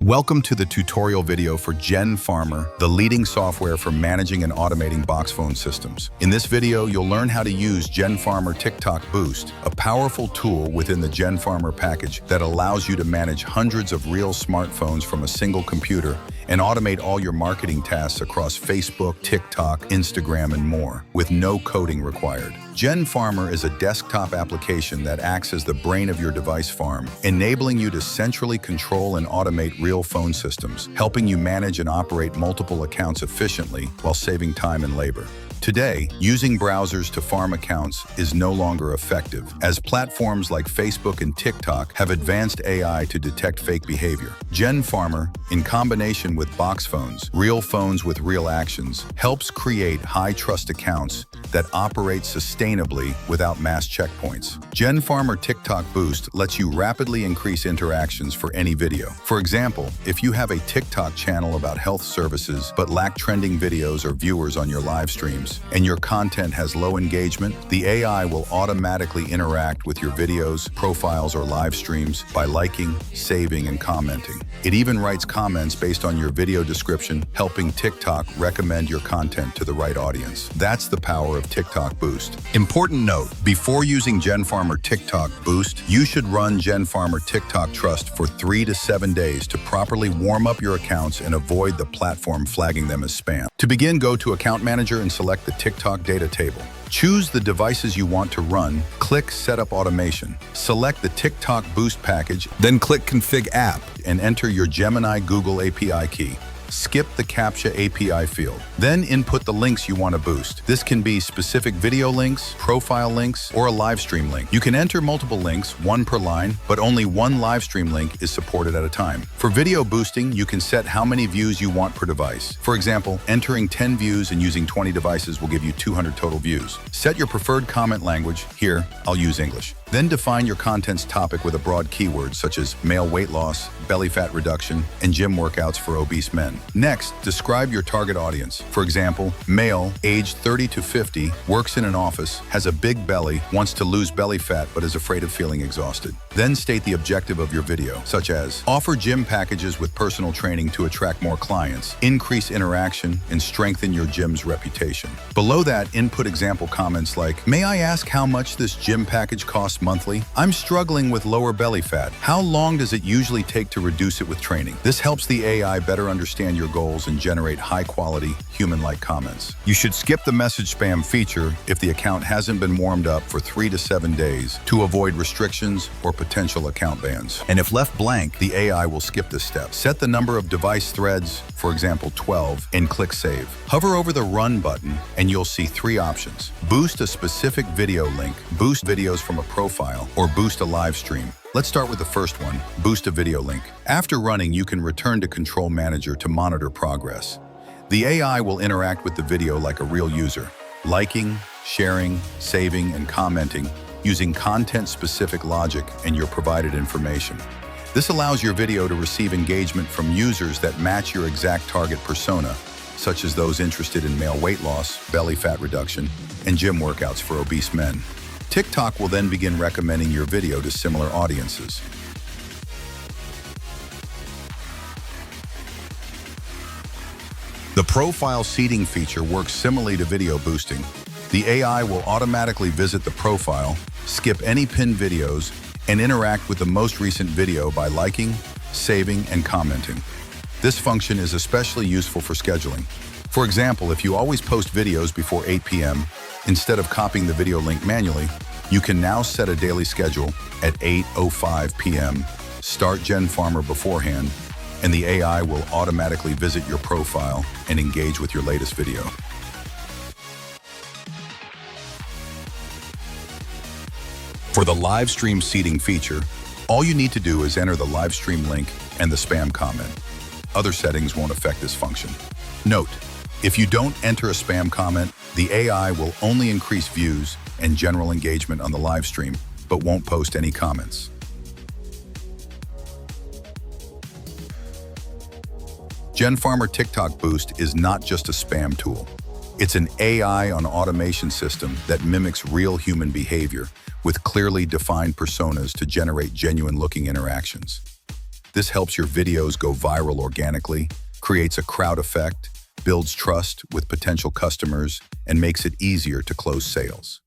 Welcome to the tutorial video for GenFarmer, the leading software for managing and automating box phone systems. In this video, you'll learn how to use GenFarmer Tik Tok Boost, a powerful tool within the GenFarmer package that allows you to manage hundreds of real smartphones from a single computer and automate all your marketing tasks across Facebook, TikTok, Instagram, and more, with no coding required. GenFarmer is a desktop application that acts as the brain of your device farm, enabling you to centrally control and automate real phone systems, helping you manage and operate multiple accounts efficiently while saving time and labor. Today, using browsers to farm accounts is no longer effective, as platforms like Facebook and TikTok have advanced AI to detect fake behavior. GenFarmer, in combination with box phones, real phones with real actions, helps create high-trust accounts that operate sustainably without mass checkpoints. GenFarmer Tik Tok Boost lets you rapidly increase interactions for any video. For example, if you have a TikTok channel about health services but lack trending videos or viewers on your live streams, and your content has low engagement, the AI will automatically interact with your videos, profiles, or live streams by liking, saving, and commenting. It even writes comments based on your video description, helping TikTok recommend your content to the right audience. That's the power of Tik Tok Boost. Important note, before using GenFarmer Tik Tok Boost, you should run GenFarmer Tik Tok Trust for 3 to 7 days to properly warm up your accounts and avoid the platform flagging them as spam. To begin, go to Account Manager and select the TikTok data table. Choose the devices you want to run, click Setup Automation. Select the Tik Tok Boost package, then click Config App and enter your Gemini Google API key. Skip the CAPTCHA API field. Then input the links you want to boost. This can be specific video links, profile links, or a live stream link. You can enter multiple links, one per line, but only one live stream link is supported at a time. For video boosting, you can set how many views you want per device. For example, entering 10 views and using 20 devices will give you 200 total views. Set your preferred comment language. Here, I'll use English. Then define your content's topic with a broad keyword such as male weight loss, belly fat reduction, and gym workouts for obese men. Next, describe your target audience. For example, male, aged 30 to 50, works in an office, has a big belly, wants to lose belly fat but is afraid of feeling exhausted. Then state the objective of your video, such as offer gym packages with personal training to attract more clients, increase interaction, and strengthen your gym's reputation. Below that, input example comments like, may I ask how much this gym package costs monthly? I'm struggling with lower belly fat. How long does it usually take to reduce it with training? This helps the AI better understand your goals and generate high-quality, human-like comments. You should skip the message spam feature if the account hasn't been warmed up for 3 to 7 days to avoid restrictions or potential account bans. And if left blank, the AI will skip this step. Set the number of device threads, for example 12, and click Save. Hover over the Run button and you'll see 3 options. Boost a specific video link, boost videos from a profile, or boost a live stream. Let's start with the first one, boost a video link. After running, you can return to Control Manager to monitor progress. The AI will interact with the video like a real user, liking, sharing, saving, and commenting using content-specific logic and your provided information. This allows your video to receive engagement from users that match your exact target persona, such as those interested in male weight loss, belly fat reduction, and gym workouts for obese men. TikTok will then begin recommending your video to similar audiences. The profile seeding feature works similarly to video boosting. The AI will automatically visit the profile, skip any pinned videos, and interact with the most recent video by liking, saving, and commenting. This function is especially useful for scheduling. For example, if you always post videos before 8 p.m., instead of copying the video link manually, you can now set a daily schedule at 8:05 p.m., start GenFarmer beforehand, and the AI will automatically visit your profile and engage with your latest video. For the live stream seeding feature, all you need to do is enter the live stream link and the spam comment. Other settings won't affect this function. Note, if you don't enter a spam comment, the AI will only increase views and general engagement on the live stream, but won't post any comments. GenFarmer Tik Tok Boost is not just a spam tool. It's an AI on automation system that mimics real human behavior with clearly defined personas to generate genuine-looking interactions. This helps your videos go viral organically, creates a crowd effect, builds trust with potential customers, and makes it easier to close sales.